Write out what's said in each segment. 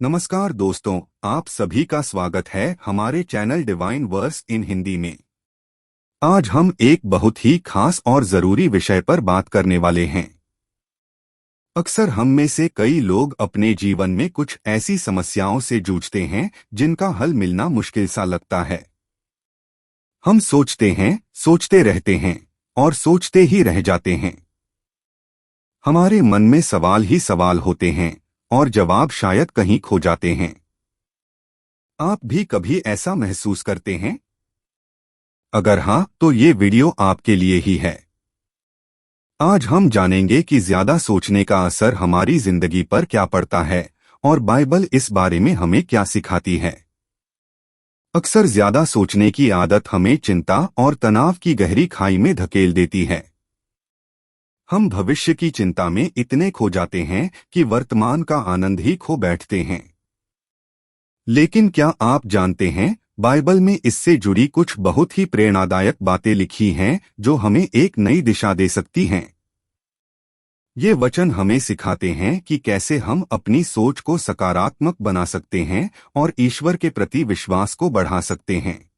नमस्कार दोस्तों, आप सभी का स्वागत है हमारे चैनल डिवाइन वर्स इन हिंदी में। आज हम एक बहुत ही खास और जरूरी विषय पर बात करने वाले हैं। अक्सर हम में से कई लोग अपने जीवन में कुछ ऐसी समस्याओं से जूझते हैं जिनका हल मिलना मुश्किल सा लगता है। हम सोचते हैं, सोचते रहते हैं और सोचते ही रह जाते हैं। हमारे मन में सवाल ही सवाल होते हैं और जवाब शायद कहीं खो जाते हैं। आप भी कभी ऐसा महसूस करते हैं? अगर हाँ, तो ये वीडियो आपके लिए ही है। आज हम जानेंगे कि ज्यादा सोचने का असर हमारी जिंदगी पर क्या पड़ता है और बाइबल इस बारे में हमें क्या सिखाती है। अक्सर ज्यादा सोचने की आदत हमें चिंता और तनाव की गहरी खाई में धकेल देती है। हम भविष्य की चिंता में इतने खो जाते हैं कि वर्तमान का आनंद ही खो बैठते हैं। लेकिन क्या आप जानते हैं, बाइबल में इससे जुड़ी कुछ बहुत ही प्रेरणादायक बातें लिखी हैं जो हमें एक नई दिशा दे सकती हैं। ये वचन हमें सिखाते हैं कि कैसे हम अपनी सोच को सकारात्मक बना सकते हैं और ईश्वर के प्रति विश्वास को बढ़ा सकते हैं।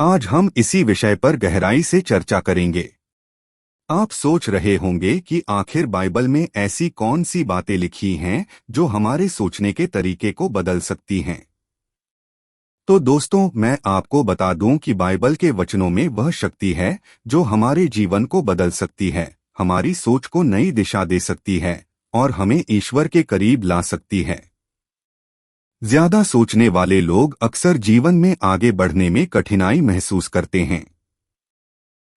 आज हम इसी विषय पर गहराई से चर्चा करेंगे। आप सोच रहे होंगे कि आखिर बाइबल में ऐसी कौन सी बातें लिखी हैं जो हमारे सोचने के तरीके को बदल सकती हैं। तो दोस्तों, मैं आपको बता दूं कि बाइबल के वचनों में वह शक्ति है जो हमारे जीवन को बदल सकती है, हमारी सोच को नई दिशा दे सकती है और हमें ईश्वर के करीब ला सकती है। ज्यादा सोचने वाले लोग अक्सर जीवन में आगे बढ़ने में कठिनाई महसूस करते हैं।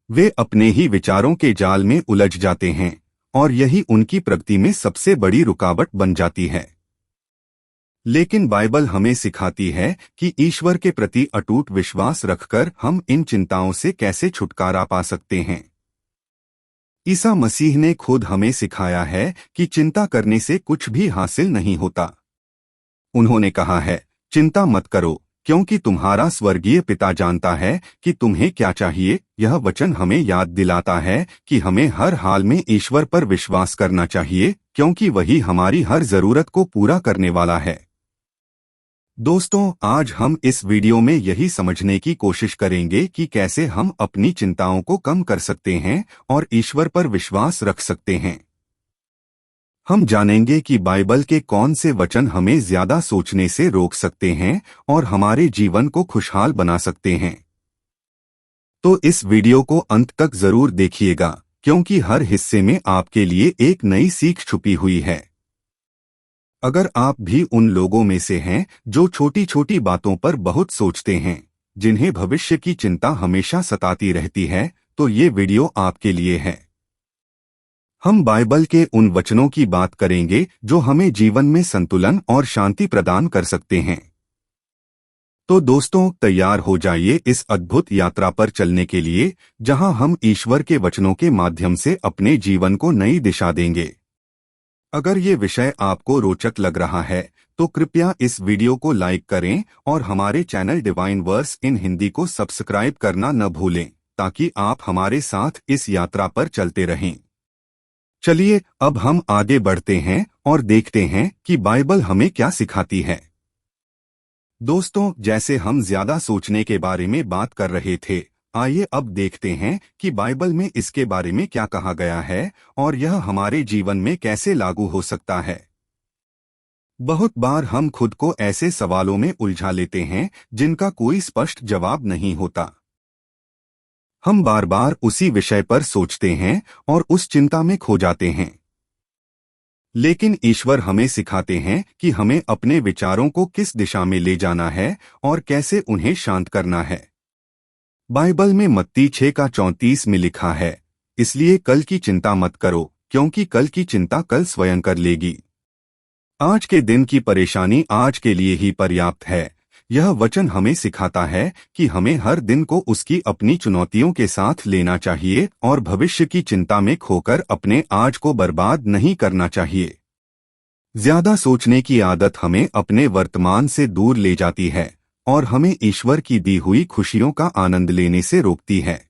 वे अपने ही विचारों के जाल में उलझ जाते हैं और यही उनकी प्रगति में सबसे बड़ी रुकावट बन जाती है। लेकिन बाइबल हमें सिखाती है कि ईश्वर के प्रति अटूट विश्वास रखकर हम इन चिंताओं से कैसे छुटकारा पा सकते हैं। ईसा मसीह ने खुद हमें सिखाया है कि चिंता करने से कुछ भी हासिल नहीं होता। उन्होंने कहा है, चिंता मत करो, क्योंकि तुम्हारा स्वर्गीय पिता जानता है कि तुम्हें क्या चाहिए। यह वचन हमें याद दिलाता है कि हमें हर हाल में ईश्वर पर विश्वास करना चाहिए, क्योंकि वही हमारी हर जरूरत को पूरा करने वाला है। दोस्तों, आज हम इस वीडियो में यही समझने की कोशिश करेंगे कि कैसे हम अपनी चिंताओं को कम कर सकते हैं और ईश्वर पर विश्वास रख सकते हैं। हम जानेंगे कि बाइबल के कौन से वचन हमें ज्यादा सोचने से रोक सकते हैं और हमारे जीवन को खुशहाल बना सकते हैं। तो इस वीडियो को अंत तक जरूर देखिएगा, क्योंकि हर हिस्से में आपके लिए एक नई सीख छुपी हुई है। अगर आप भी उन लोगों में से हैं जो छोटी छोटी बातों पर बहुत सोचते हैं, जिन्हें भविष्य की चिंता हमेशा सताती रहती है, तो ये वीडियो आपके लिए है। हम बाइबल के उन वचनों की बात करेंगे जो हमें जीवन में संतुलन और शांति प्रदान कर सकते हैं। तो दोस्तों, तैयार हो जाइए इस अद्भुत यात्रा पर चलने के लिए, जहां हम ईश्वर के वचनों के माध्यम से अपने जीवन को नई दिशा देंगे। अगर ये विषय आपको रोचक लग रहा है तो कृपया इस वीडियो को लाइक करें और हमारे चैनल डिवाइन वर्स इन हिंदी को सब्सक्राइब करना न भूलें, ताकि आप हमारे साथ इस यात्रा पर चलते रहें। चलिए अब हम आगे बढ़ते हैं और देखते हैं कि बाइबल हमें क्या सिखाती है। दोस्तों, जैसे हम ज्यादा सोचने के बारे में बात कर रहे थे, आइए अब देखते हैं कि बाइबल में इसके बारे में क्या कहा गया है और यह हमारे जीवन में कैसे लागू हो सकता है। बहुत बार हम खुद को ऐसे सवालों में उलझा लेते हैं जिनका कोई स्पष्ट जवाब नहीं होता। हम बार बार उसी विषय पर सोचते हैं और उस चिंता में खो जाते हैं। लेकिन ईश्वर हमें सिखाते हैं कि हमें अपने विचारों को किस दिशा में ले जाना है और कैसे उन्हें शांत करना है। बाइबल में मत्ती 6:34 में लिखा है, इसलिए कल की चिंता मत करो, क्योंकि कल की चिंता कल स्वयं कर लेगी। आज के दिन की परेशानी आज के लिए ही पर्याप्त है। यह वचन हमें सिखाता है कि हमें हर दिन को उसकी अपनी चुनौतियों के साथ लेना चाहिए और भविष्य की चिंता में खोकर अपने आज को बर्बाद नहीं करना चाहिए। ज्यादा सोचने की आदत हमें अपने वर्तमान से दूर ले जाती है और हमें ईश्वर की दी हुई खुशियों का आनंद लेने से रोकती है।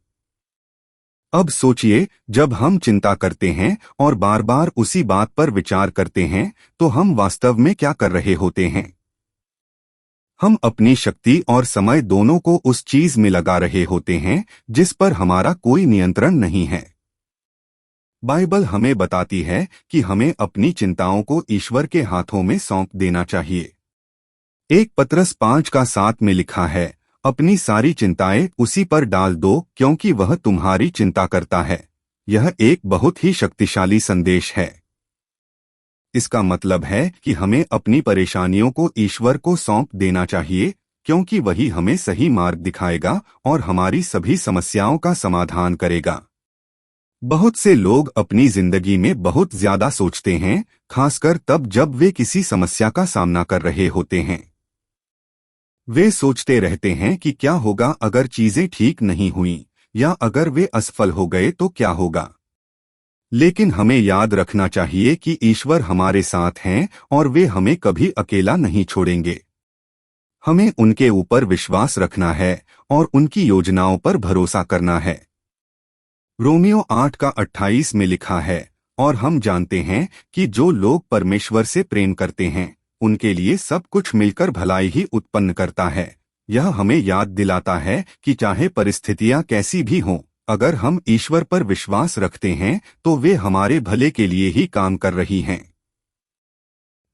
अब सोचिए, जब हम चिंता करते हैं और बार बार उसी बात पर विचार करते हैं, तो हम वास्तव में क्या कर रहे होते हैं? हम अपनी शक्ति और समय दोनों को उस चीज में लगा रहे होते हैं जिस पर हमारा कोई नियंत्रण नहीं है। बाइबल हमें बताती है कि हमें अपनी चिंताओं को ईश्वर के हाथों में सौंप देना चाहिए। 1 पतरस 5:7 में लिखा है, अपनी सारी चिंताएं उसी पर डाल दो क्योंकि वह तुम्हारी चिंता करता है। यह एक बहुत ही शक्तिशाली संदेश है। इसका मतलब है कि हमें अपनी परेशानियों को ईश्वर को सौंप देना चाहिए, क्योंकि वही हमें सही मार्ग दिखाएगा और हमारी सभी समस्याओं का समाधान करेगा। बहुत से लोग अपनी जिंदगी में बहुत ज्यादा सोचते हैं, खासकर तब जब वे किसी समस्या का सामना कर रहे होते हैं। वे सोचते रहते हैं कि क्या होगा अगर चीजें ठीक नहीं हुई, या अगर वे असफल हो गए तो क्या होगा। लेकिन हमें याद रखना चाहिए कि ईश्वर हमारे साथ हैं और वे हमें कभी अकेला नहीं छोड़ेंगे। हमें उनके ऊपर विश्वास रखना है और उनकी योजनाओं पर भरोसा करना है। रोमियो 8:28 में लिखा है, और हम जानते हैं कि जो लोग परमेश्वर से प्रेम करते हैं उनके लिए सब कुछ मिलकर भलाई ही उत्पन्न करता है। यह हमें याद दिलाता है कि चाहे परिस्थितियां कैसी भी हों, अगर हम ईश्वर पर विश्वास रखते हैं तो वे हमारे भले के लिए ही काम कर रही हैं।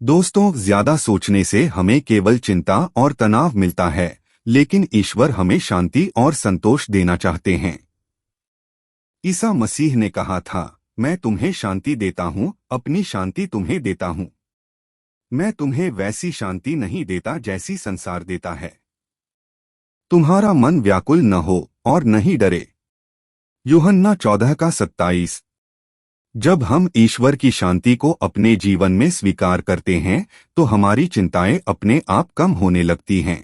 दोस्तों, ज्यादा सोचने से हमें केवल चिंता और तनाव मिलता है, लेकिन ईश्वर हमें शांति और संतोष देना चाहते हैं। ईसा मसीह ने कहा था, मैं तुम्हें शांति देता हूं, अपनी शांति तुम्हें देता हूं। मैं तुम्हें वैसी शांति नहीं देता जैसी संसार देता है। तुम्हारा मन व्याकुल न हो और न ही डरे। यूहन्ना 14:27। जब हम ईश्वर की शांति को अपने जीवन में स्वीकार करते हैं तो हमारी चिंताएं अपने आप कम होने लगती हैं।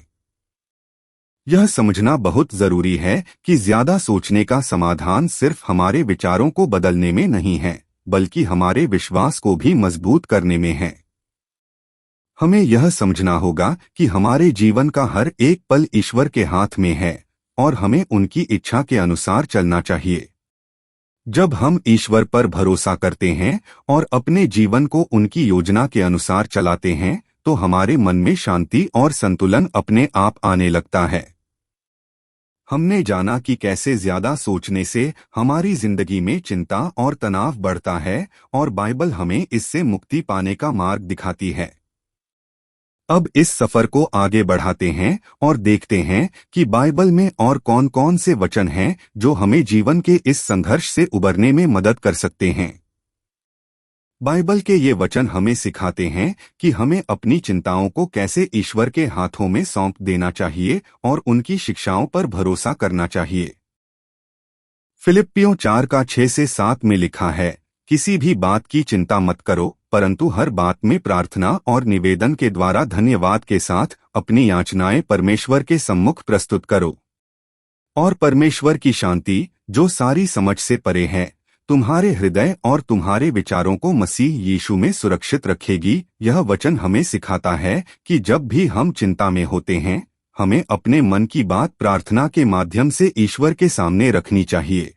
यह समझना बहुत जरूरी है कि ज्यादा सोचने का समाधान सिर्फ हमारे विचारों को बदलने में नहीं है, बल्कि हमारे विश्वास को भी मजबूत करने में है। हमें यह समझना होगा कि हमारे जीवन का हर एक पल ईश्वर के हाथ में है और हमें उनकी इच्छा के अनुसार चलना चाहिए। जब हम ईश्वर पर भरोसा करते हैं और अपने जीवन को उनकी योजना के अनुसार चलाते हैं तो हमारे मन में शांति और संतुलन अपने आप आने लगता है। हमने जाना कि कैसे ज्यादा सोचने से हमारी जिंदगी में चिंता और तनाव बढ़ता है, और बाइबल हमें इससे मुक्ति पाने का मार्ग दिखाती है। अब इस सफर को आगे बढ़ाते हैं और देखते हैं कि बाइबल में और कौन कौन से वचन हैं जो हमें जीवन के इस संघर्ष से उबरने में मदद कर सकते हैं। बाइबल के ये वचन हमें सिखाते हैं कि हमें अपनी चिंताओं को कैसे ईश्वर के हाथों में सौंप देना चाहिए और उनकी शिक्षाओं पर भरोसा करना चाहिए। फिलिप्पियों 4:6-7 में लिखा है, किसी भी बात की चिंता मत करो, परंतु हर बात में प्रार्थना और निवेदन के द्वारा धन्यवाद के साथ अपनी याचनाएं परमेश्वर के सम्मुख प्रस्तुत करो। और परमेश्वर की शांति, जो सारी समझ से परे है, तुम्हारे हृदय और तुम्हारे विचारों को मसीह यीशु में सुरक्षित रखेगी। यह वचन हमें सिखाता है कि जब भी हम चिंता में होते हैं, हमें अपने मन की बात प्रार्थना के माध्यम से ईश्वर के सामने रखनी चाहिए।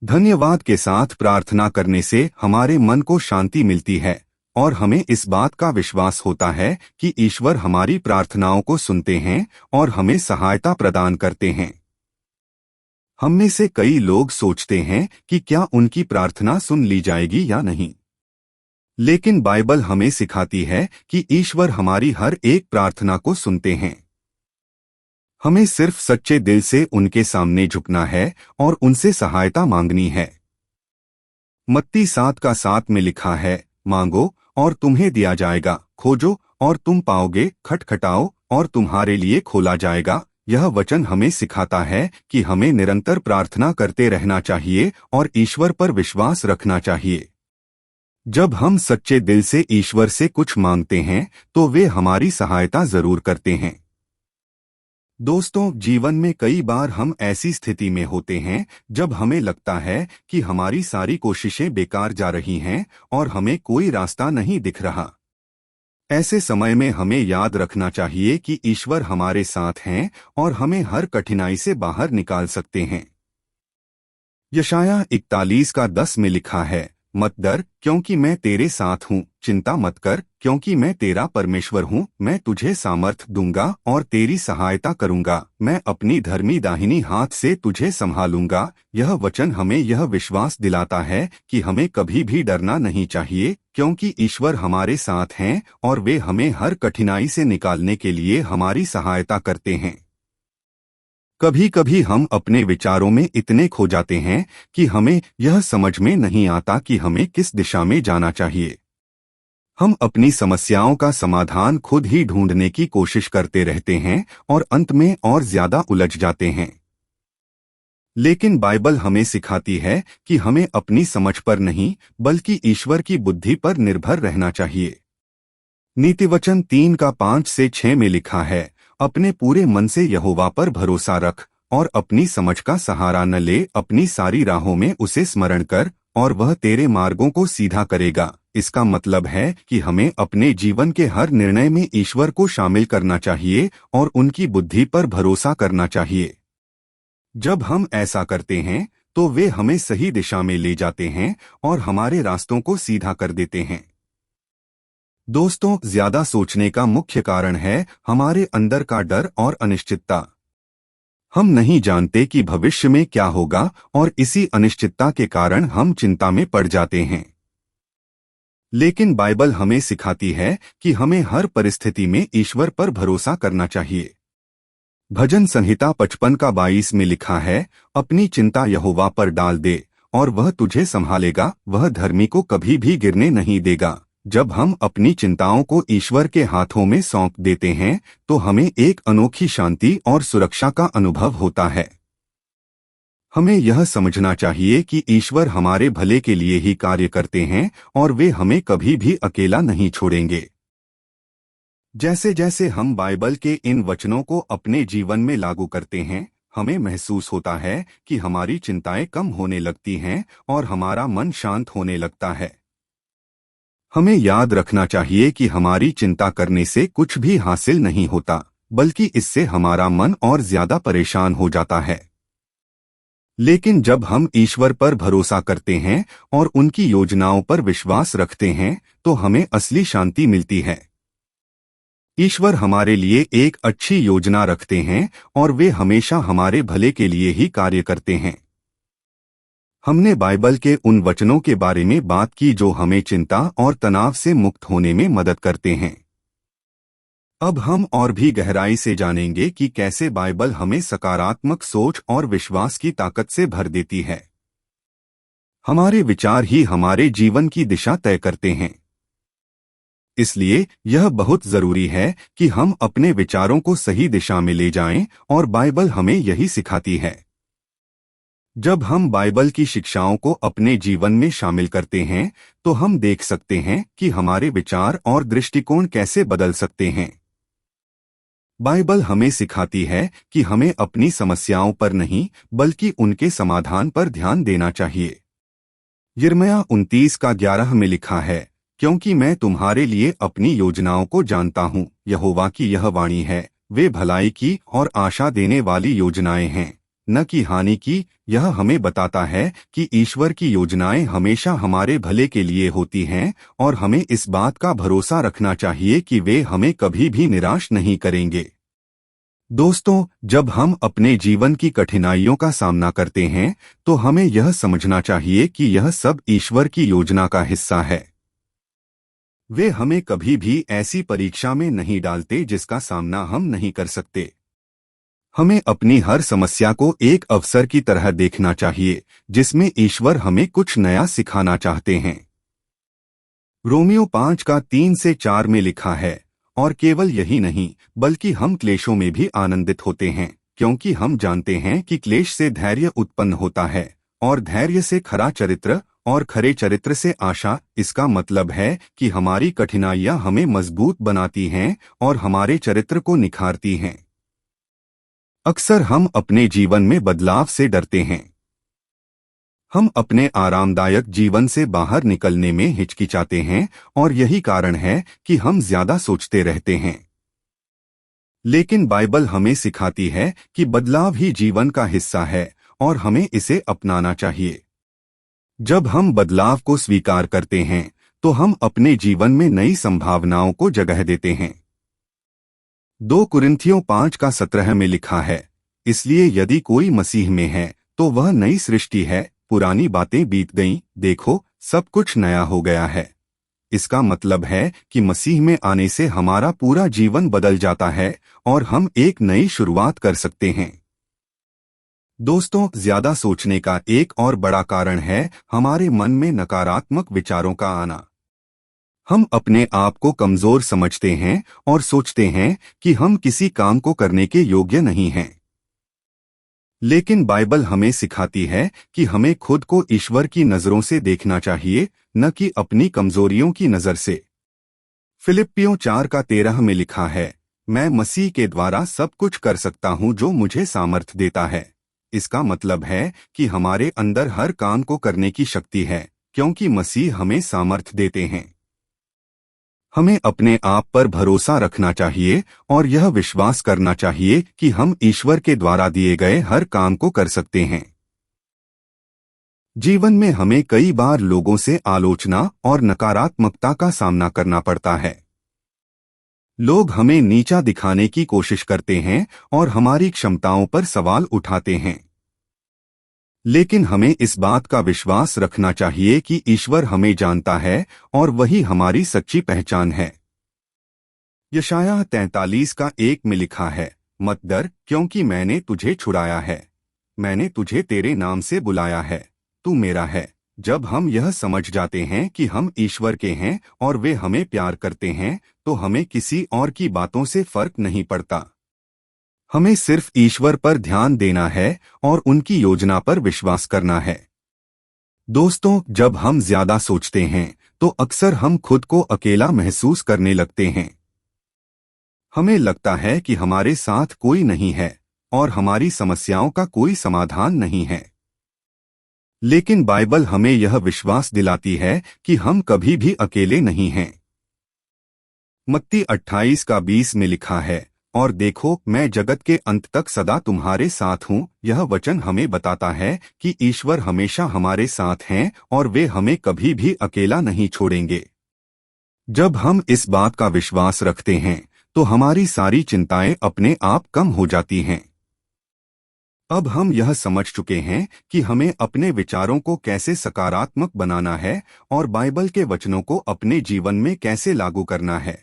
धन्यवाद के साथ प्रार्थना करने से हमारे मन को शांति मिलती है और हमें इस बात का विश्वास होता है कि ईश्वर हमारी प्रार्थनाओं को सुनते हैं और हमें सहायता प्रदान करते हैं। हम में से कई लोग सोचते हैं कि क्या उनकी प्रार्थना सुन ली जाएगी या नहीं, लेकिन बाइबल हमें सिखाती है कि ईश्वर हमारी हर एक प्रार्थना को सुनते हैं। हमें सिर्फ सच्चे दिल से उनके सामने झुकना है और उनसे सहायता मांगनी है। मत्ती 7:7 में लिखा है, मांगो और तुम्हें दिया जाएगा, खोजो और तुम पाओगे, खटखटाओ और तुम्हारे लिए खोला जाएगा। यह वचन हमें सिखाता है कि हमें निरंतर प्रार्थना करते रहना चाहिए और ईश्वर पर विश्वास रखना चाहिए। जब हम सच्चे दिल से ईश्वर से कुछ मांगते हैं तो वे हमारी सहायता जरूर करते हैं। दोस्तों, जीवन में कई बार हम ऐसी स्थिति में होते हैं जब हमें लगता है कि हमारी सारी कोशिशें बेकार जा रही हैं और हमें कोई रास्ता नहीं दिख रहा। ऐसे समय में हमें याद रखना चाहिए कि ईश्वर हमारे साथ हैं और हमें हर कठिनाई से बाहर निकाल सकते हैं। यशायाह 41 का 10 में लिखा है, मत डर क्योंकि मैं तेरे साथ हूँ, चिंता मत कर क्योंकि मैं तेरा परमेश्वर हूँ, मैं तुझे सामर्थ दूंगा और तेरी सहायता करूंगा, मैं अपनी धर्मी दाहिनी हाथ से तुझे संभालूंगा। यह वचन हमें यह विश्वास दिलाता है कि हमें कभी भी डरना नहीं चाहिए, क्योंकि ईश्वर हमारे साथ हैं और वे हमें हर कठिनाई से निकालने के लिए हमारी सहायता करते हैं। कभी कभी हम अपने विचारों में इतने खो जाते हैं कि हमें यह समझ में नहीं आता कि हमें किस दिशा में जाना चाहिए। हम अपनी समस्याओं का समाधान खुद ही ढूंढने की कोशिश करते रहते हैं और अंत में और ज्यादा उलझ जाते हैं। लेकिन बाइबल हमें सिखाती है कि हमें अपनी समझ पर नहीं बल्कि ईश्वर की बुद्धि पर निर्भर रहना चाहिए। नीतिवचन 3 का 5 से 6 में लिखा है, अपने पूरे मन से यहोवा पर भरोसा रख और अपनी समझ का सहारा न ले, अपनी सारी राहों में उसे स्मरण कर और वह तेरे मार्गों को सीधा करेगा। इसका मतलब है कि हमें अपने जीवन के हर निर्णय में ईश्वर को शामिल करना चाहिए और उनकी बुद्धि पर भरोसा करना चाहिए। जब हम ऐसा करते हैं तो वे हमें सही दिशा में ले जाते हैं और हमारे रास्तों को सीधा कर देते हैं। दोस्तों, ज्यादा सोचने का मुख्य कारण है हमारे अंदर का डर और अनिश्चितता। हम नहीं जानते कि भविष्य में क्या होगा और इसी अनिश्चितता के कारण हम चिंता में पड़ जाते हैं। लेकिन बाइबल हमें सिखाती है कि हमें हर परिस्थिति में ईश्वर पर भरोसा करना चाहिए। भजन संहिता 55 का 22 में लिखा है, अपनी चिंता यहोवा पर डाल दे और वह तुझे संभालेगा, वह धर्मी को कभी भी गिरने नहीं देगा। जब हम अपनी चिंताओं को ईश्वर के हाथों में सौंप देते हैं तो हमें एक अनोखी शांति और सुरक्षा का अनुभव होता है। हमें यह समझना चाहिए कि ईश्वर हमारे भले के लिए ही कार्य करते हैं और वे हमें कभी भी अकेला नहीं छोड़ेंगे। जैसे जैसे हम बाइबल के इन वचनों को अपने जीवन में लागू करते हैं, हमें महसूस होता है कि हमारी चिंताएं कम होने लगती हैं और हमारा मन शांत होने लगता है। हमें याद रखना चाहिए कि हमारी चिंता करने से कुछ भी हासिल नहीं होता, बल्कि इससे हमारा मन और ज्यादा परेशान हो जाता है। लेकिन जब हम ईश्वर पर भरोसा करते हैं और उनकी योजनाओं पर विश्वास रखते हैं तो हमें असली शांति मिलती है। ईश्वर हमारे लिए एक अच्छी योजना रखते हैं और वे हमेशा हमारे भले के लिए ही कार्य करते हैं। हमने बाइबल के उन वचनों के बारे में बात की जो हमें चिंता और तनाव से मुक्त होने में मदद करते हैं। अब हम और भी गहराई से जानेंगे कि कैसे बाइबल हमें सकारात्मक सोच और विश्वास की ताकत से भर देती है। हमारे विचार ही हमारे जीवन की दिशा तय करते हैं। इसलिए यह बहुत जरूरी है कि हम अपने विचारों को सही दिशा में ले जाएं और बाइबल हमें यही सिखाती है। जब हम बाइबल की शिक्षाओं को अपने जीवन में शामिल करते हैं तो हम देख सकते हैं कि हमारे विचार और दृष्टिकोण कैसे बदल सकते हैं। बाइबल हमें सिखाती है कि हमें अपनी समस्याओं पर नहीं बल्कि उनके समाधान पर ध्यान देना चाहिए। यिर्मयाह 29 का 11 में लिखा है, क्योंकि मैं तुम्हारे लिए अपनी योजनाओं को जानता हूँ, यहोवा की यह वाणी है, वे भलाई की और आशा देने वाली योजनाएं हैं, न कि हानि की। यह हमें बताता है कि ईश्वर की योजनाएं हमेशा हमारे भले के लिए होती हैं और हमें इस बात का भरोसा रखना चाहिए कि वे हमें कभी भी निराश नहीं करेंगे। दोस्तों, जब हम अपने जीवन की कठिनाइयों का सामना करते हैं तो हमें यह समझना चाहिए कि यह सब ईश्वर की योजना का हिस्सा है। वे हमें कभी भी ऐसी परीक्षा में नहीं डालते जिसका सामना हम नहीं कर सकते। हमें अपनी हर समस्या को एक अवसर की तरह देखना चाहिए जिसमें ईश्वर हमें कुछ नया सिखाना चाहते हैं। रोमियो 5 का 3 से 4 में लिखा है, और केवल यही नहीं बल्कि हम क्लेशों में भी आनंदित होते हैं, क्योंकि हम जानते हैं कि क्लेश से धैर्य उत्पन्न होता है और धैर्य से खरा चरित्र और खरे चरित्र से आशा। इसका मतलब है कि हमारी कठिनाइयां हमें मजबूत बनाती हैं और हमारे चरित्र को निखारती हैं। अक्सर हम अपने जीवन में बदलाव से डरते हैं। हम अपने आरामदायक जीवन से बाहर निकलने में हिचकिचाते हैं और यही कारण है कि हम ज्यादा सोचते रहते हैं। लेकिन बाइबल हमें सिखाती है कि बदलाव ही जीवन का हिस्सा है और हमें इसे अपनाना चाहिए। जब हम बदलाव को स्वीकार करते हैं तो हम अपने जीवन में नई संभावनाओं को जगह देते हैं। 2 कुरिन्थियों 5:17 में लिखा है, इसलिए यदि कोई मसीह में है तो वह नई सृष्टि है, पुरानी बातें बीत गईं, देखो सब कुछ नया हो गया है। इसका मतलब है कि मसीह में आने से हमारा पूरा जीवन बदल जाता है और हम एक नई शुरुआत कर सकते हैं। दोस्तों, ज्यादा सोचने का एक और बड़ा कारण है हमारे मन में नकारात्मक विचारों का आना। हम अपने आप को कमजोर समझते हैं और सोचते हैं कि हम किसी काम को करने के योग्य नहीं हैं। लेकिन बाइबल हमें सिखाती है कि हमें खुद को ईश्वर की नजरों से देखना चाहिए, न कि अपनी कमजोरियों की नजर से। फिलिप्पियों 4:13 में लिखा है, मैं मसीह के द्वारा सब कुछ कर सकता हूं जो मुझे सामर्थ देता है। इसका मतलब है कि हमारे अंदर हर काम को करने की शक्ति है, क्योंकि मसीह हमें सामर्थ देते हैं। हमें अपने आप पर भरोसा रखना चाहिए और यह विश्वास करना चाहिए कि हम ईश्वर के द्वारा दिए गए हर काम को कर सकते हैं। जीवन में हमें कई बार लोगों से आलोचना और नकारात्मकता का सामना करना पड़ता है। लोग हमें नीचा दिखाने की कोशिश करते हैं और हमारी क्षमताओं पर सवाल उठाते हैं। लेकिन हमें इस बात का विश्वास रखना चाहिए कि ईश्वर हमें जानता है और वही हमारी सच्ची पहचान है। यशायाह 43:1 में लिखा है, मत डर, क्योंकि मैंने तुझे छुड़ाया है, मैंने तुझे तेरे नाम से बुलाया है, तू मेरा है। जब हम यह समझ जाते हैं कि हम ईश्वर के हैं और वे हमें प्यार करते हैं, तो हमें किसी और की बातों से फर्क नहीं पड़ता। हमें सिर्फ ईश्वर पर ध्यान देना है और उनकी योजना पर विश्वास करना है। दोस्तों, जब हम ज्यादा सोचते हैं तो अक्सर हम खुद को अकेला महसूस करने लगते हैं। हमें लगता है कि हमारे साथ कोई नहीं है और हमारी समस्याओं का कोई समाधान नहीं है। लेकिन बाइबल हमें यह विश्वास दिलाती है कि हम कभी भी अकेले नहीं हैं। मत्ती 28:20 में लिखा है, और देखो मैं जगत के अंत तक सदा तुम्हारे साथ हूँ। यह वचन हमें बताता है कि ईश्वर हमेशा हमारे साथ हैं और वे हमें कभी भी अकेला नहीं छोड़ेंगे। जब हम इस बात का विश्वास रखते हैं तो हमारी सारी चिंताएं अपने आप कम हो जाती हैं। अब हम यह समझ चुके हैं कि हमें अपने विचारों को कैसे सकारात्मक बनाना है और बाइबल के वचनों को अपने जीवन में कैसे लागू करना है।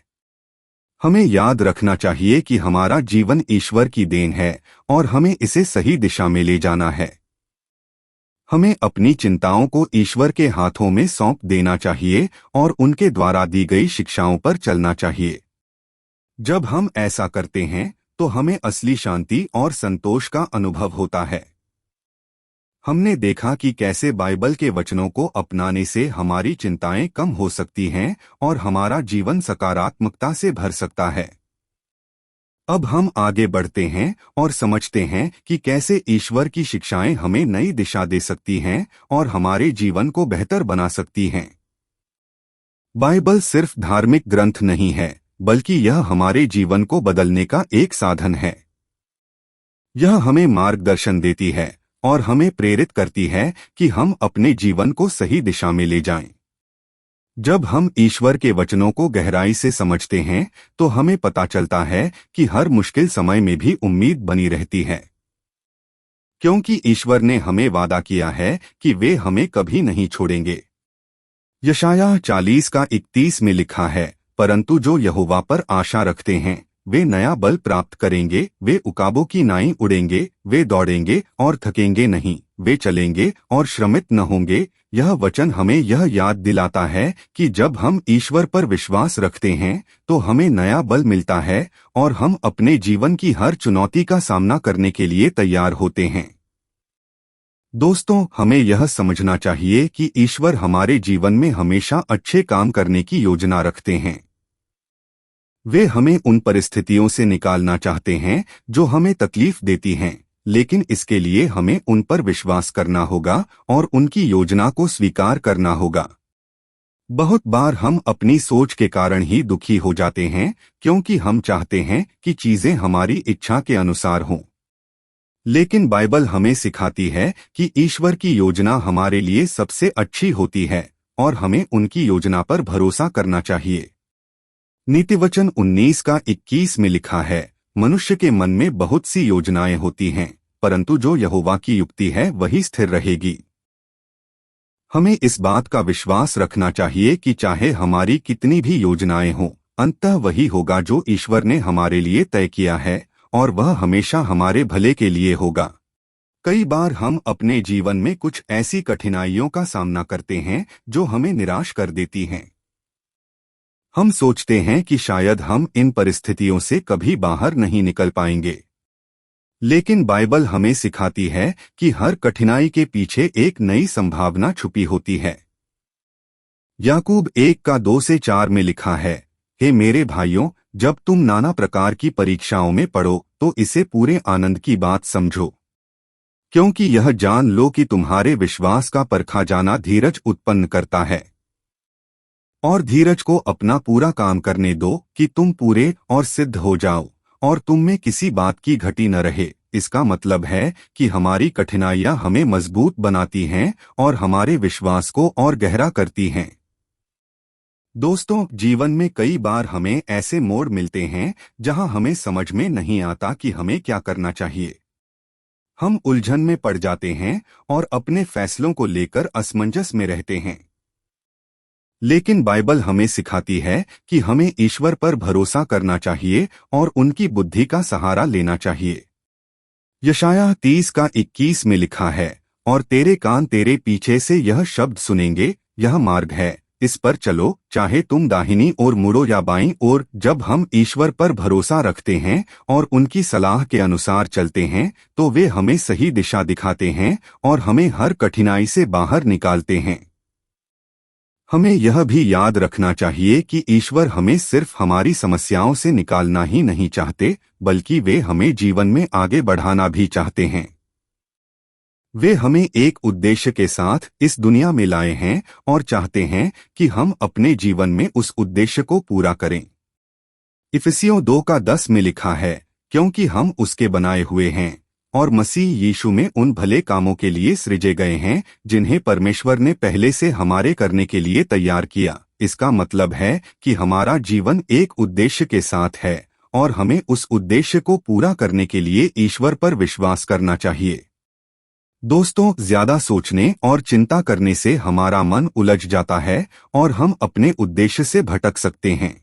हमें याद रखना चाहिए कि हमारा जीवन ईश्वर की देन है और हमें इसे सही दिशा में ले जाना है। हमें अपनी चिंताओं को ईश्वर के हाथों में सौंप देना चाहिए और उनके द्वारा दी गई शिक्षाओं पर चलना चाहिए। जब हम ऐसा करते हैं तो हमें असली शांति और संतोष का अनुभव होता है। हमने देखा कि कैसे बाइबल के वचनों को अपनाने से हमारी चिंताएं कम हो सकती हैं और हमारा जीवन सकारात्मकता से भर सकता है। अब हम आगे बढ़ते हैं और समझते हैं कि कैसे ईश्वर की शिक्षाएं हमें नई दिशा दे सकती हैं और हमारे जीवन को बेहतर बना सकती हैं। बाइबल सिर्फ धार्मिक ग्रंथ नहीं है, बल्कि यह हमारे जीवन को बदलने का एक साधन है। यह हमें मार्गदर्शन देती है और हमें प्रेरित करती है कि हम अपने जीवन को सही दिशा में ले जाएं। जब हम ईश्वर के वचनों को गहराई से समझते हैं तो हमें पता चलता है कि हर मुश्किल समय में भी उम्मीद बनी रहती है, क्योंकि ईश्वर ने हमें वादा किया है कि वे हमें कभी नहीं छोड़ेंगे। यशायाह 40:31 में लिखा है, परंतु जो यहोवा पर आशा रखते हैं वे नया बल प्राप्त करेंगे, वे उकाबों की नाई उड़ेंगे, वे दौड़ेंगे और थकेंगे नहीं, वे चलेंगे और श्रमित न होंगे। यह वचन हमें यह याद दिलाता है कि जब हम ईश्वर पर विश्वास रखते हैं तो हमें नया बल मिलता है और हम अपने जीवन की हर चुनौती का सामना करने के लिए तैयार होते हैं। दोस्तों, हमें यह समझना चाहिए कि ईश्वर हमारे जीवन में हमेशा अच्छे काम करने की योजना रखते हैं। वे हमें उन परिस्थितियों से निकालना चाहते हैं जो हमें तकलीफ देती हैं, लेकिन इसके लिए हमें उन पर विश्वास करना होगा और उनकी योजना को स्वीकार करना होगा। बहुत बार हम अपनी सोच के कारण ही दुखी हो जाते हैं, क्योंकि हम चाहते हैं कि चीजें हमारी इच्छा के अनुसार हों। लेकिन बाइबल हमें सिखाती है कि ईश्वर की योजना हमारे लिए सबसे अच्छी होती है और हमें उनकी योजना पर भरोसा करना चाहिए। नीतिवचन 19 का 21 में लिखा है, मनुष्य के मन में बहुत सी योजनाएं होती हैं, परंतु जो यहोवा की युक्ति है वही स्थिर रहेगी। हमें इस बात का विश्वास रखना चाहिए कि चाहे हमारी कितनी भी योजनाएं हों, अंततः वही होगा जो ईश्वर ने हमारे लिए तय किया है, और वह हमेशा हमारे भले के लिए होगा। कई बार हम अपने जीवन में कुछ ऐसी कठिनाइयों का सामना करते हैं जो हमें निराश कर देती हैं। हम सोचते हैं कि शायद हम इन परिस्थितियों से कभी बाहर नहीं निकल पाएंगे। लेकिन बाइबल हमें सिखाती है कि हर कठिनाई के पीछे एक नई संभावना छुपी होती है। याकूब 1 का 2 से 4 में लिखा है, हे मेरे भाइयों, जब तुम नाना प्रकार की परीक्षाओं में पड़ो तो इसे पूरे आनंद की बात समझो, क्योंकि यह जान लो कि तुम्हारे विश्वास का परखा जाना धीरज उत्पन्न करता है। और धीरज को अपना पूरा काम करने दो कि तुम पूरे और सिद्ध हो जाओ और तुम में किसी बात की घटी न रहे। इसका मतलब है कि हमारी कठिनाइयां हमें मजबूत बनाती हैं और हमारे विश्वास को और गहरा करती हैं। दोस्तों, जीवन में कई बार हमें ऐसे मोड़ मिलते हैं जहां हमें समझ में नहीं आता कि हमें क्या करना चाहिए। हम उलझन में पड़ जाते हैं और अपने फैसलों को लेकर असमंजस में रहते हैं। लेकिन बाइबल हमें सिखाती है कि हमें ईश्वर पर भरोसा करना चाहिए और उनकी बुद्धि का सहारा लेना चाहिए। यशायाह 30 का 21 में लिखा है, और तेरे कान तेरे पीछे से यह शब्द सुनेंगे, यह मार्ग है, इस पर चलो, चाहे तुम दाहिनी ओर मुड़ो या बाईं ओर। जब हम ईश्वर पर भरोसा रखते हैं और उनकी सलाह के अनुसार चलते हैं तो वे हमें सही दिशा दिखाते हैं और हमें हर कठिनाई से बाहर निकालते हैं। हमें यह भी याद रखना चाहिए कि ईश्वर हमें सिर्फ हमारी समस्याओं से निकालना ही नहीं चाहते, बल्कि वे हमें जीवन में आगे बढ़ाना भी चाहते हैं। वे हमें एक उद्देश्य के साथ इस दुनिया में लाए हैं और चाहते हैं कि हम अपने जीवन में उस उद्देश्य को पूरा करें। इफिसियों 2 का 10 में लिखा है, क्योंकि हम उसके बनाए हुए हैं और मसीह यीशु में उन भले कामों के लिए सृजे गए हैं जिन्हें परमेश्वर ने पहले से हमारे करने के लिए तैयार किया। इसका मतलब है कि हमारा जीवन एक उद्देश्य के साथ है और हमें उस उद्देश्य को पूरा करने के लिए ईश्वर पर विश्वास करना चाहिए। दोस्तों, ज्यादा सोचने और चिंता करने से हमारा मन उलझ जाता है और हम अपने उद्देश्य से भटक सकते हैं।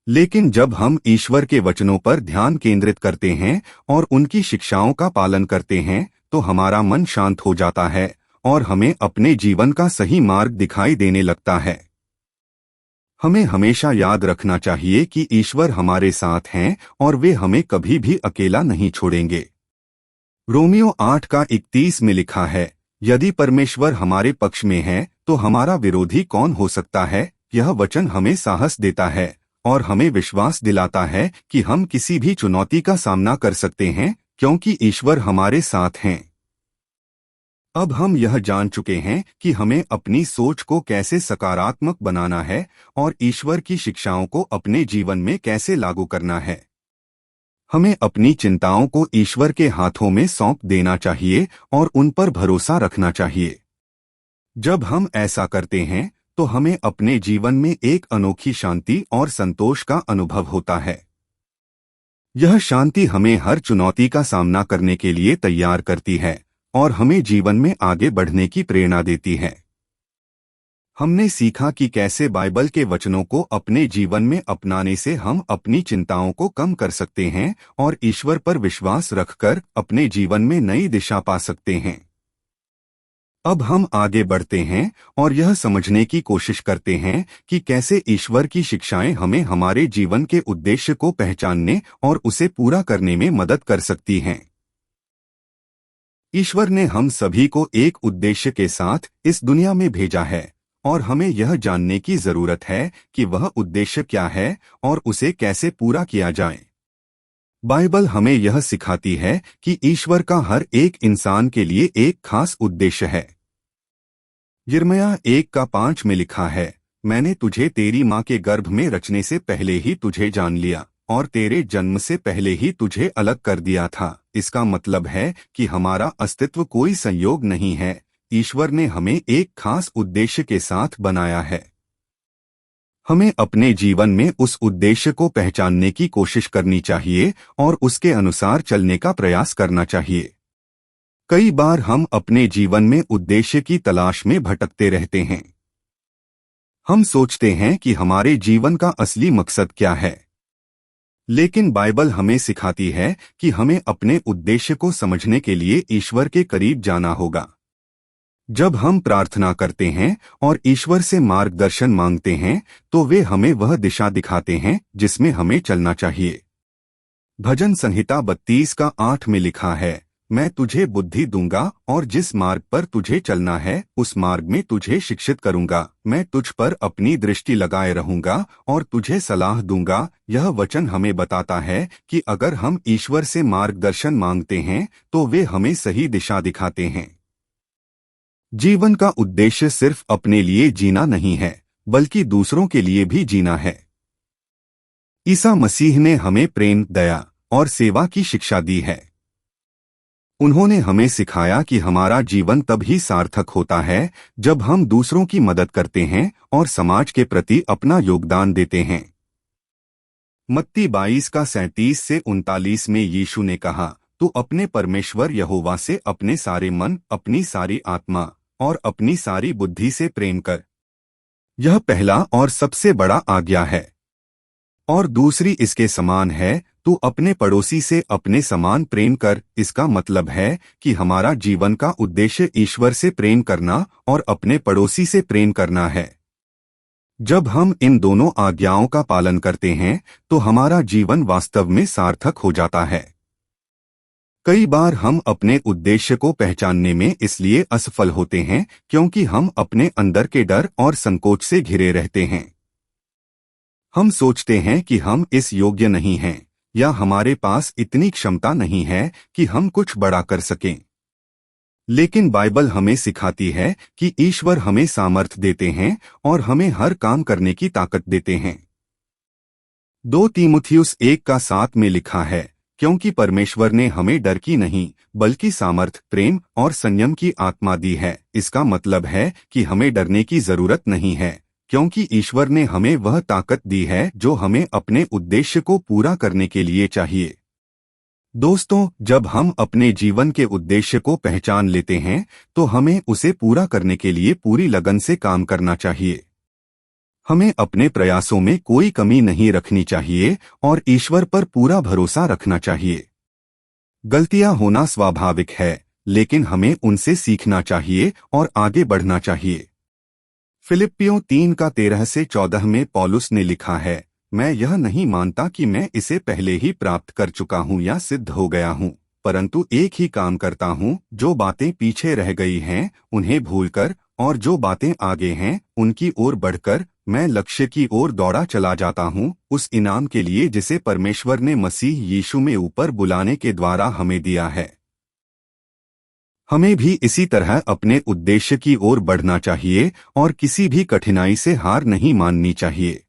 लेकिन जब हम ईश्वर के वचनों पर ध्यान केंद्रित करते हैं और उनकी शिक्षाओं का पालन करते हैं तो हमारा मन शांत हो जाता है और हमें अपने जीवन का सही मार्ग दिखाई देने लगता है। हमें हमेशा याद रखना चाहिए कि ईश्वर हमारे साथ हैं और वे हमें कभी भी अकेला नहीं छोड़ेंगे। रोमियो 8 का 31 में लिखा है, यदि परमेश्वर हमारे पक्ष में है तो हमारा विरोधी कौन हो सकता है। यह वचन हमें साहस देता है और हमें विश्वास दिलाता है कि हम किसी भी चुनौती का सामना कर सकते हैं, क्योंकि ईश्वर हमारे साथ हैं। अब हम यह जान चुके हैं कि हमें अपनी सोच को कैसे सकारात्मक बनाना है और ईश्वर की शिक्षाओं को अपने जीवन में कैसे लागू करना है। हमें अपनी चिंताओं को ईश्वर के हाथों में सौंप देना चाहिए और उन पर भरोसा रखना चाहिए। जब हम ऐसा करते हैं तो हमें अपने जीवन में एक अनोखी शांति और संतोष का अनुभव होता है। यह शांति हमें हर चुनौती का सामना करने के लिए तैयार करती है और हमें जीवन में आगे बढ़ने की प्रेरणा देती है। हमने सीखा कि कैसे बाइबल के वचनों को अपने जीवन में अपनाने से हम अपनी चिंताओं को कम कर सकते हैं और ईश्वर पर विश्वास रखकर अपने जीवन में नई दिशा पा सकते हैं। अब हम आगे बढ़ते हैं और यह समझने की कोशिश करते हैं कि कैसे ईश्वर की शिक्षाएं हमें हमारे जीवन के उद्देश्य को पहचानने और उसे पूरा करने में मदद कर सकती हैं। ईश्वर ने हम सभी को एक उद्देश्य के साथ इस दुनिया में भेजा है और हमें यह जानने की जरूरत है कि वह उद्देश्य क्या है और उसे कैसे पूरा किया जाए। बाइबल हमें यह सिखाती है कि ईश्वर का हर एक इंसान के लिए एक खास उद्देश्य है। यिर्मयाह 1 का 5 में लिखा है, मैंने तुझे तेरी माँ के गर्भ में रचने से पहले ही तुझे जान लिया। और तेरे जन्म से पहले ही तुझे अलग कर दिया था। इसका मतलब है कि हमारा अस्तित्व कोई संयोग नहीं है। ईश्वर ने हमें एक खास उद्देश्य के साथ बनाया है। हमें अपने जीवन में उस उद्देश्य को पहचानने की कोशिश करनी चाहिए और उसके अनुसार चलने का प्रयास करना चाहिए। कई बार हम अपने जीवन में उद्देश्य की तलाश में भटकते रहते हैं। हम सोचते हैं कि हमारे जीवन का असली मकसद क्या है, लेकिन बाइबल हमें सिखाती है कि हमें अपने उद्देश्य को समझने के लिए ईश्वर के करीब जाना होगा। जब हम प्रार्थना करते हैं और ईश्वर से मार्गदर्शन मांगते हैं, तो वे हमें वह दिशा दिखाते हैं जिसमें हमें चलना चाहिए। भजन संहिता 32:8 में लिखा है, मैं तुझे बुद्धि दूंगा और जिस मार्ग पर तुझे चलना है उस मार्ग में तुझे शिक्षित करूंगा। मैं तुझ पर अपनी दृष्टि लगाए रहूंगा और तुझे सलाह दूंगा। यह वचन हमें बताता है कि अगर हम ईश्वर से मार्गदर्शन मांगते हैं तो वे हमें सही दिशा दिखाते हैं। जीवन का उद्देश्य सिर्फ अपने लिए जीना नहीं है, बल्कि दूसरों के लिए भी जीना है। ईसा मसीह ने हमें प्रेम, दया और सेवा की शिक्षा दी है। उन्होंने हमें सिखाया कि हमारा जीवन तब ही सार्थक होता है जब हम दूसरों की मदद करते हैं और समाज के प्रति अपना योगदान देते हैं। मत्ती 22:37-39 में यीशु ने कहा, तू अपने परमेश्वर यहोवा से अपने सारे मन, अपनी सारी आत्मा और अपनी सारी बुद्धि से प्रेम कर। यह पहला और सबसे बड़ा आज्ञा है। और दूसरी इसके समान है, तू अपने पड़ोसी से अपने समान प्रेम कर। इसका मतलब है कि हमारा जीवन का उद्देश्य ईश्वर से प्रेम करना और अपने पड़ोसी से प्रेम करना है। जब हम इन दोनों आज्ञाओं का पालन करते हैं तो हमारा जीवन वास्तव में सार्थक हो जाता है। कई बार हम अपने उद्देश्य को पहचानने में इसलिए असफल होते हैं क्योंकि हम अपने अंदर के डर और संकोच से घिरे रहते हैं। हम सोचते हैं कि हम इस योग्य नहीं हैं या हमारे पास इतनी क्षमता नहीं है कि हम कुछ बड़ा कर सकें। लेकिन बाइबल हमें सिखाती है कि ईश्वर हमें सामर्थ्य देते हैं और हमें हर काम करने की ताकत देते हैं। 2 तीमुथियुस 1:7 में लिखा है, क्योंकि परमेश्वर ने हमें डर की नहीं बल्कि सामर्थ, प्रेम और संयम की आत्मा दी है। इसका मतलब है कि हमें डरने की जरूरत नहीं है, क्योंकि ईश्वर ने हमें वह ताकत दी है जो हमें अपने उद्देश्य को पूरा करने के लिए चाहिए। दोस्तों, जब हम अपने जीवन के उद्देश्य को पहचान लेते हैं तो हमें उसे पूरा करने के लिए पूरी लगन से काम करना चाहिए। हमें अपने प्रयासों में कोई कमी नहीं रखनी चाहिए और ईश्वर पर पूरा भरोसा रखना चाहिए। गलतियां होना स्वाभाविक है, लेकिन हमें उनसे सीखना चाहिए और आगे बढ़ना चाहिए। फिलिप्पियों 3:13-14 में पौलुस ने लिखा है, मैं यह नहीं मानता कि मैं इसे पहले ही प्राप्त कर चुका हूँ या सिद्ध हो गया हूँ, परंतु एक ही काम करता हूँ, जो बातें पीछे रह गई हैं उन्हें भूलकर और जो बातें आगे हैं उनकी ओर बढ़कर मैं लक्ष्य की ओर दौड़ा चला जाता हूँ, उस इनाम के लिए जिसे परमेश्वर ने मसीह यीशु में ऊपर बुलाने के द्वारा हमें दिया है। हमें भी इसी तरह अपने उद्देश्य की ओर बढ़ना चाहिए और किसी भी कठिनाई से हार नहीं माननी चाहिए।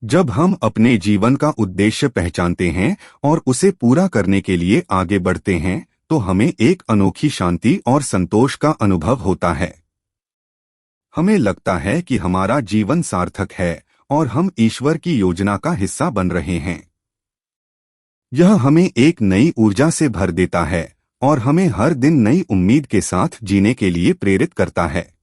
जब हम अपने जीवन का उद्देश्य पहचानते हैं और उसे पूरा करने के लिए आगे बढ़ते हैं तो हमें एक अनोखी शांति और संतोष का अनुभव होता है। हमें लगता है कि हमारा जीवन सार्थक है और हम ईश्वर की योजना का हिस्सा बन रहे हैं। यह हमें एक नई ऊर्जा से भर देता है और हमें हर दिन नई उम्मीद के साथ जीने के लिए प्रेरित करता है।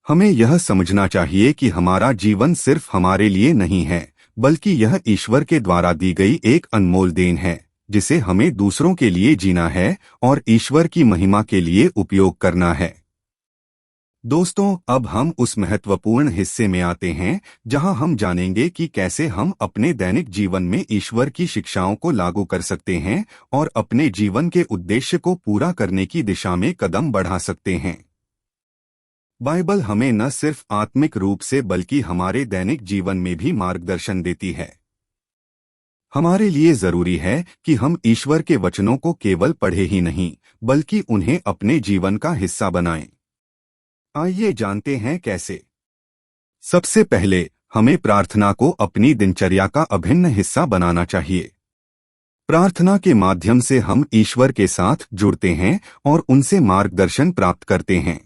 हमें यह समझना चाहिए कि हमारा जीवन सिर्फ हमारे लिए नहीं है, बल्कि यह ईश्वर के द्वारा दी गई एक अनमोल देन है, जिसे हमें दूसरों के लिए जीना है और ईश्वर की महिमा के लिए उपयोग करना है। दोस्तों, अब हम उस महत्वपूर्ण हिस्से में आते हैं जहां हम जानेंगे कि कैसे हम अपने दैनिक जीवन में ईश्वर की शिक्षाओं को लागू कर सकते हैं और अपने जीवन के उद्देश्य को पूरा करने की दिशा में कदम बढ़ा सकते हैं। बाइबल हमें न सिर्फ आत्मिक रूप से बल्कि हमारे दैनिक जीवन में भी मार्गदर्शन देती है। हमारे लिए जरूरी है कि हम ईश्वर के वचनों को केवल पढ़े ही नहीं, बल्कि उन्हें अपने जीवन का हिस्सा बनाएं। आइए जानते हैं कैसे। सबसे पहले हमें प्रार्थना को अपनी दिनचर्या का अभिन्न हिस्सा बनाना चाहिए। प्रार्थना के माध्यम से हम ईश्वर के साथ जुड़ते हैं और उनसे मार्गदर्शन प्राप्त करते हैं।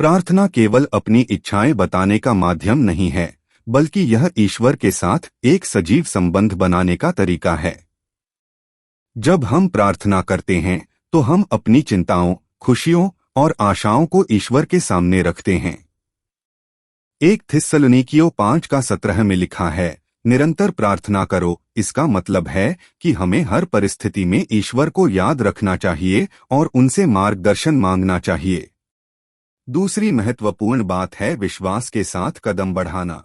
प्रार्थना केवल अपनी इच्छाएं बताने का माध्यम नहीं है, बल्कि यह ईश्वर के साथ एक सजीव संबंध बनाने का तरीका है। जब हम प्रार्थना करते हैं तो हम अपनी चिंताओं, खुशियों और आशाओं को ईश्वर के सामने रखते हैं। 1 थिस्सलुनीकियों 5:17 में लिखा है, निरंतर प्रार्थना करो। इसका मतलब है कि हमें हर परिस्थिति में ईश्वर को याद रखना चाहिए और उनसे मार्गदर्शन मांगना चाहिए। दूसरी महत्वपूर्ण बात है विश्वास के साथ कदम बढ़ाना।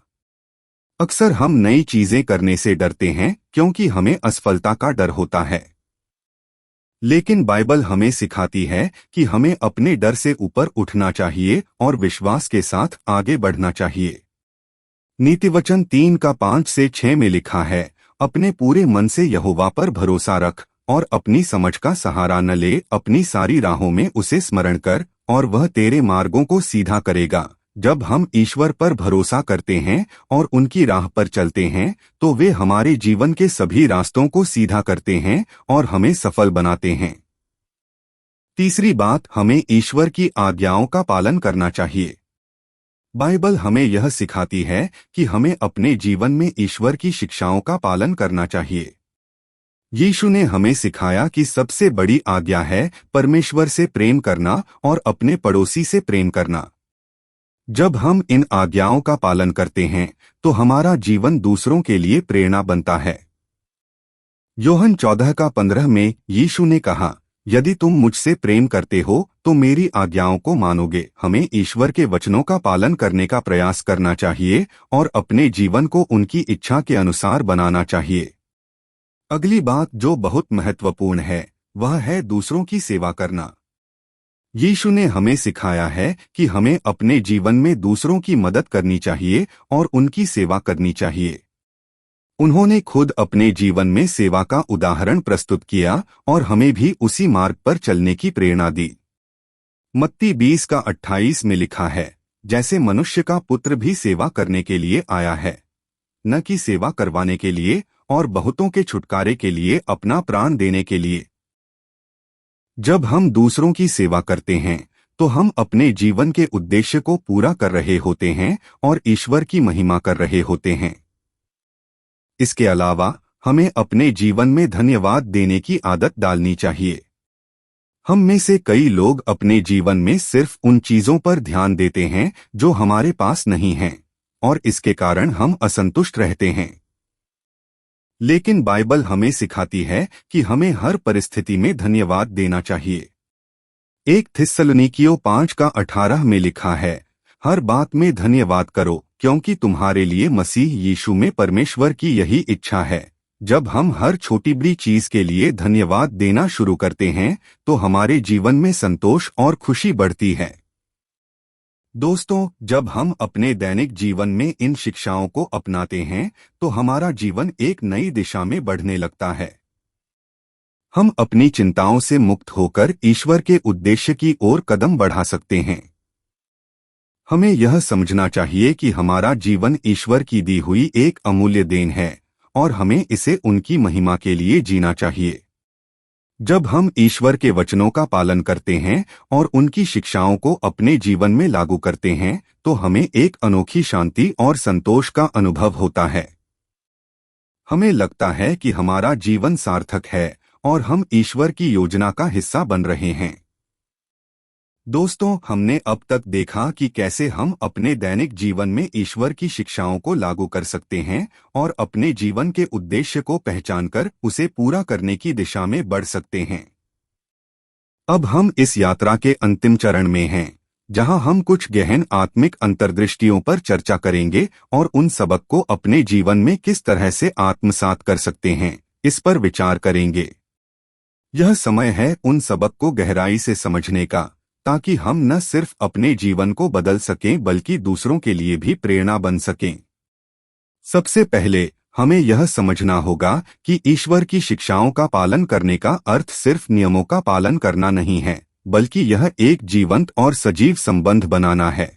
अक्सर हम नई चीजें करने से डरते हैं क्योंकि हमें असफलता का डर होता है। लेकिन बाइबल हमें सिखाती है कि हमें अपने डर से ऊपर उठना चाहिए और विश्वास के साथ आगे बढ़ना चाहिए। नीतिवचन 3:5-6 में लिखा है, अपने पूरे मन से यहोवा पर भरोसा रख और अपनी समझ का सहारा न ले। अपनी सारी राहों में उसे स्मरण कर और वह तेरे मार्गों को सीधा करेगा। जब हम ईश्वर पर भरोसा करते हैं और उनकी राह पर चलते हैं तो वे हमारे जीवन के सभी रास्तों को सीधा करते हैं और हमें सफल बनाते हैं। तीसरी बात, हमें ईश्वर की आज्ञाओं का पालन करना चाहिए। बाइबल हमें यह सिखाती है कि हमें अपने जीवन में ईश्वर की शिक्षाओं का पालन करना चाहिए। यीशु ने हमें सिखाया कि सबसे बड़ी आज्ञा है परमेश्वर से प्रेम करना और अपने पड़ोसी से प्रेम करना। जब हम इन आज्ञाओं का पालन करते हैं तो हमारा जीवन दूसरों के लिए प्रेरणा बनता है। योहन 14:15 में यीशु ने कहा, यदि तुम मुझसे प्रेम करते हो तो मेरी आज्ञाओं को मानोगे। हमें ईश्वर के वचनों का पालन करने का प्रयास करना चाहिए और अपने जीवन को उनकी इच्छा के अनुसार बनाना चाहिए। अगली बात जो बहुत महत्वपूर्ण है वह है दूसरों की सेवा करना। यीशु ने हमें सिखाया है कि हमें अपने जीवन में दूसरों की मदद करनी चाहिए और उनकी सेवा करनी चाहिए। उन्होंने खुद अपने जीवन में सेवा का उदाहरण प्रस्तुत किया और हमें भी उसी मार्ग पर चलने की प्रेरणा दी। मत्ती 20:28 में लिखा है, जैसे मनुष्य का पुत्र भी सेवा करने के लिए आया है, न कि सेवा करवाने के लिए और बहुतों के छुटकारे के लिए अपना प्राण देने के लिए। जब हम दूसरों की सेवा करते हैं तो हम अपने जीवन के उद्देश्य को पूरा कर रहे होते हैं और ईश्वर की महिमा कर रहे होते हैं। इसके अलावा हमें अपने जीवन में धन्यवाद देने की आदत डालनी चाहिए। हम में से कई लोग अपने जीवन में सिर्फ उन चीजों पर ध्यान देते हैं जो हमारे पास नहीं हैं, और इसके कारण हम असंतुष्ट रहते हैं। लेकिन बाइबल हमें सिखाती है कि हमें हर परिस्थिति में धन्यवाद देना चाहिए। 1 थिस्सलुनीकियों 5:18 में लिखा है, हर बात में धन्यवाद करो क्योंकि तुम्हारे लिए मसीह यीशु में परमेश्वर की यही इच्छा है। जब हम हर छोटी बड़ी चीज के लिए धन्यवाद देना शुरू करते हैं तो हमारे जीवन में संतोष और खुशी बढ़ती है। दोस्तों, जब हम अपने दैनिक जीवन में इन शिक्षाओं को अपनाते हैं तो हमारा जीवन एक नई दिशा में बढ़ने लगता है। हम अपनी चिंताओं से मुक्त होकर ईश्वर के उद्देश्य की ओर कदम बढ़ा सकते हैं। हमें यह समझना चाहिए कि हमारा जीवन ईश्वर की दी हुई एक अमूल्य देन है और हमें इसे उनकी महिमा के लिए जीना चाहिए। जब हम ईश्वर के वचनों का पालन करते हैं और उनकी शिक्षाओं को अपने जीवन में लागू करते हैं तो हमें एक अनोखी शांति और संतोष का अनुभव होता है। हमें लगता है कि हमारा जीवन सार्थक है और हम ईश्वर की योजना का हिस्सा बन रहे हैं। दोस्तों, हमने अब तक देखा कि कैसे हम अपने दैनिक जीवन में ईश्वर की शिक्षाओं को लागू कर सकते हैं और अपने जीवन के उद्देश्य को पहचानकर उसे पूरा करने की दिशा में बढ़ सकते हैं। अब हम इस यात्रा के अंतिम चरण में हैं, जहां हम कुछ गहन आत्मिक अंतर्दृष्टियों पर चर्चा करेंगे और उन सबक को अपने जीवन में किस तरह से आत्मसात कर सकते हैं, इस पर विचार करेंगे। यह समय है उन सबक को गहराई से समझने का, ताकि हम न सिर्फ अपने जीवन को बदल सकें बल्कि दूसरों के लिए भी प्रेरणा बन सकें। सबसे पहले हमें यह समझना होगा कि ईश्वर की शिक्षाओं का पालन करने का अर्थ सिर्फ नियमों का पालन करना नहीं है, बल्कि यह एक जीवंत और सजीव संबंध बनाना है।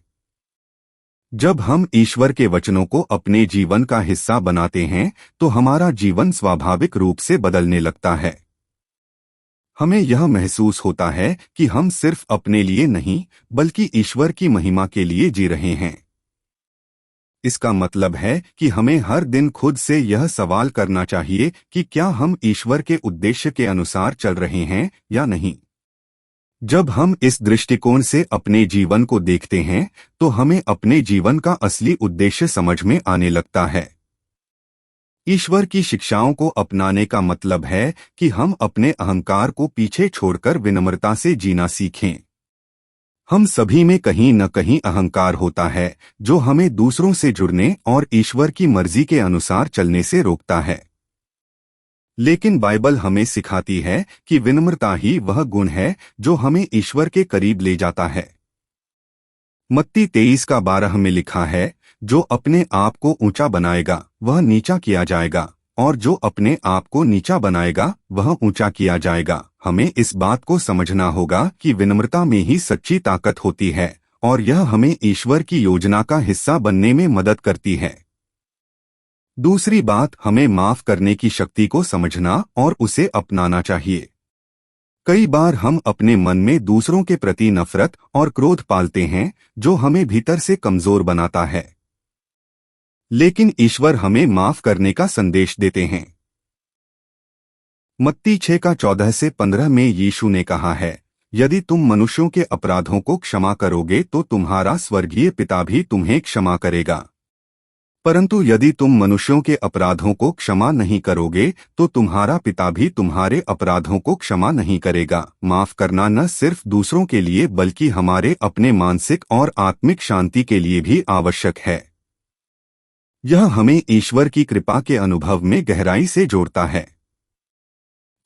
जब हम ईश्वर के वचनों को अपने जीवन का हिस्सा बनाते हैं तो हमारा जीवन स्वाभाविक रूप से बदलने लगता है। हमें यह महसूस होता है कि हम सिर्फ अपने लिए नहीं बल्कि ईश्वर की महिमा के लिए जी रहे हैं। इसका मतलब है कि हमें हर दिन खुद से यह सवाल करना चाहिए कि क्या हम ईश्वर के उद्देश्य के अनुसार चल रहे हैं या नहीं। जब हम इस दृष्टिकोण से अपने जीवन को देखते हैं तो हमें अपने जीवन का असली उद्देश्य समझ में आने लगता है। ईश्वर की शिक्षाओं को अपनाने का मतलब है कि हम अपने अहंकार को पीछे छोड़कर विनम्रता से जीना सीखें। हम सभी में कहीं न कहीं अहंकार होता है जो हमें दूसरों से जुड़ने और ईश्वर की मर्जी के अनुसार चलने से रोकता है। लेकिन बाइबल हमें सिखाती है कि विनम्रता ही वह गुण है जो हमें ईश्वर के करीब ले जाता है। मत्ती 23:12 में लिखा है, जो अपने आप को ऊंचा बनाएगा वह नीचा किया जाएगा और जो अपने आप को नीचा बनाएगा वह ऊंचा किया जाएगा। हमें इस बात को समझना होगा कि विनम्रता में ही सच्ची ताकत होती है और यह हमें ईश्वर की योजना का हिस्सा बनने में मदद करती है। दूसरी बात, हमें माफ करने की शक्ति को समझना और उसे अपनाना चाहिए। कई बार हम अपने मन में दूसरों के प्रति नफरत और क्रोध पालते हैं जो हमें भीतर से कमजोर बनाता है। लेकिन ईश्वर हमें माफ करने का संदेश देते हैं। मत्ती 6:14-15 में यीशु ने कहा है, यदि तुम मनुष्यों के अपराधों को क्षमा करोगे तो तुम्हारा स्वर्गीय पिता भी तुम्हें क्षमा करेगा। परंतु यदि तुम मनुष्यों के अपराधों को क्षमा नहीं करोगे तो तुम्हारा पिता भी तुम्हारे अपराधों को क्षमा नहीं करेगा। माफ करना न सिर्फ दूसरों के लिए बल्कि हमारे अपने मानसिक और आत्मिक शांति के लिए भी आवश्यक है। यह हमें ईश्वर की कृपा के अनुभव में गहराई से जोड़ता है।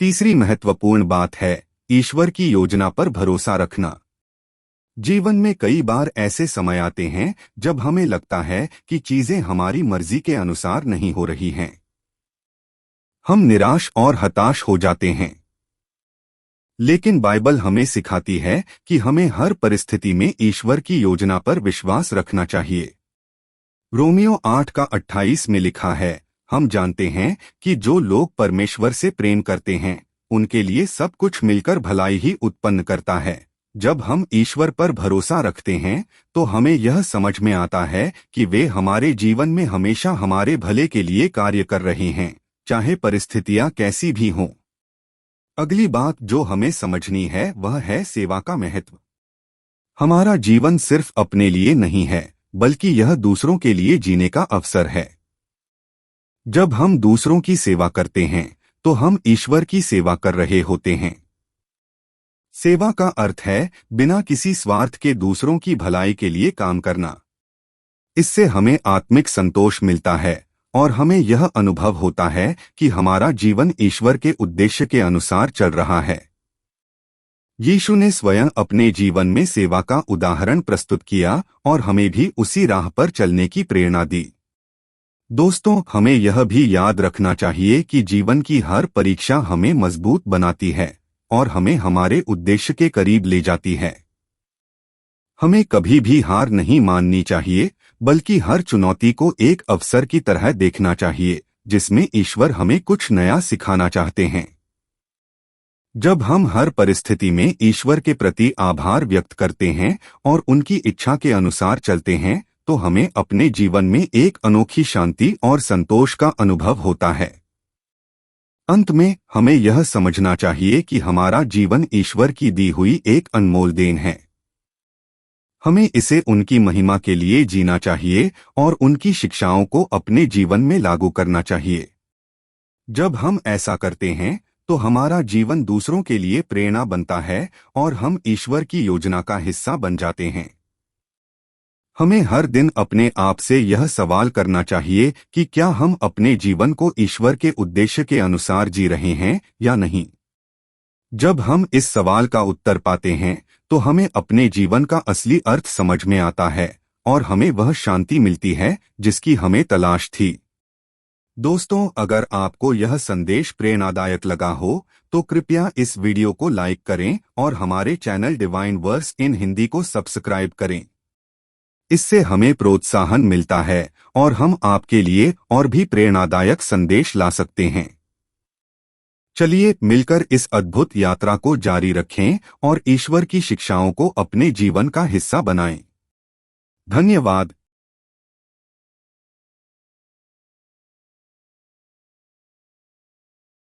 तीसरी महत्वपूर्ण बात है ईश्वर की योजना पर भरोसा रखना। जीवन में कई बार ऐसे समय आते हैं जब हमें लगता है कि चीजें हमारी मर्जी के अनुसार नहीं हो रही हैं। हम निराश और हताश हो जाते हैं। लेकिन बाइबल हमें सिखाती है कि हमें हर परिस्थिति में ईश्वर की योजना पर विश्वास रखना चाहिए। रोमियो 8:28 में लिखा है, हम जानते हैं कि जो लोग परमेश्वर से प्रेम करते हैं उनके लिए सब कुछ मिलकर भलाई ही उत्पन्न करता है। जब हम ईश्वर पर भरोसा रखते हैं तो हमें यह समझ में आता है कि वे हमारे जीवन में हमेशा हमारे भले के लिए कार्य कर रहे हैं, चाहे परिस्थितियां कैसी भी हों। अगली बात जो हमें समझनी है वह है सेवा का महत्व। हमारा जीवन सिर्फ अपने लिए नहीं है बल्कि यह दूसरों के लिए जीने का अवसर है। जब हम दूसरों की सेवा करते हैं तो हम ईश्वर की सेवा कर रहे होते हैं। सेवा का अर्थ है बिना किसी स्वार्थ के दूसरों की भलाई के लिए काम करना। इससे हमें आत्मिक संतोष मिलता है और हमें यह अनुभव होता है कि हमारा जीवन ईश्वर के उद्देश्य के अनुसार चल रहा है। यीशु ने स्वयं अपने जीवन में सेवा का उदाहरण प्रस्तुत किया और हमें भी उसी राह पर चलने की प्रेरणा दी। दोस्तों, हमें यह भी याद रखना चाहिए कि जीवन की हर परीक्षा हमें मजबूत बनाती है और हमें हमारे उद्देश्य के करीब ले जाती है। हमें कभी भी हार नहीं माननी चाहिए बल्कि हर चुनौती को एक अवसर की तरह देखना चाहिए जिसमें ईश्वर हमें कुछ नया सिखाना चाहते हैं। जब हम हर परिस्थिति में ईश्वर के प्रति आभार व्यक्त करते हैं और उनकी इच्छा के अनुसार चलते हैं तो हमें अपने जीवन में एक अनोखी शांति और संतोष का अनुभव होता है। अंत में हमें यह समझना चाहिए कि हमारा जीवन ईश्वर की दी हुई एक अनमोल देन है। हमें इसे उनकी महिमा के लिए जीना चाहिए और उनकी शिक्षाओं को अपने जीवन में लागू करना चाहिए। जब हम ऐसा करते हैं तो हमारा जीवन दूसरों के लिए प्रेरणा बनता है और हम ईश्वर की योजना का हिस्सा बन जाते हैं। हमें हर दिन अपने आप से यह सवाल करना चाहिए कि क्या हम अपने जीवन को ईश्वर के उद्देश्य के अनुसार जी रहे हैं या नहीं। जब हम इस सवाल का उत्तर पाते हैं तो हमें अपने जीवन का असली अर्थ समझ में आता है और हमें वह शांति मिलती है जिसकी हमें तलाश थी। दोस्तों, अगर आपको यह संदेश प्रेरणादायक लगा हो तो कृपया इस वीडियो को लाइक करें और हमारे चैनल डिवाइन वर्स इन हिंदी को सब्सक्राइब करें। इससे हमें प्रोत्साहन मिलता है और हम आपके लिए और भी प्रेरणादायक संदेश ला सकते हैं। चलिए मिलकर इस अद्भुत यात्रा को जारी रखें और ईश्वर की शिक्षाओं को अपने जीवन का हिस्सा बनाएं। धन्यवाद।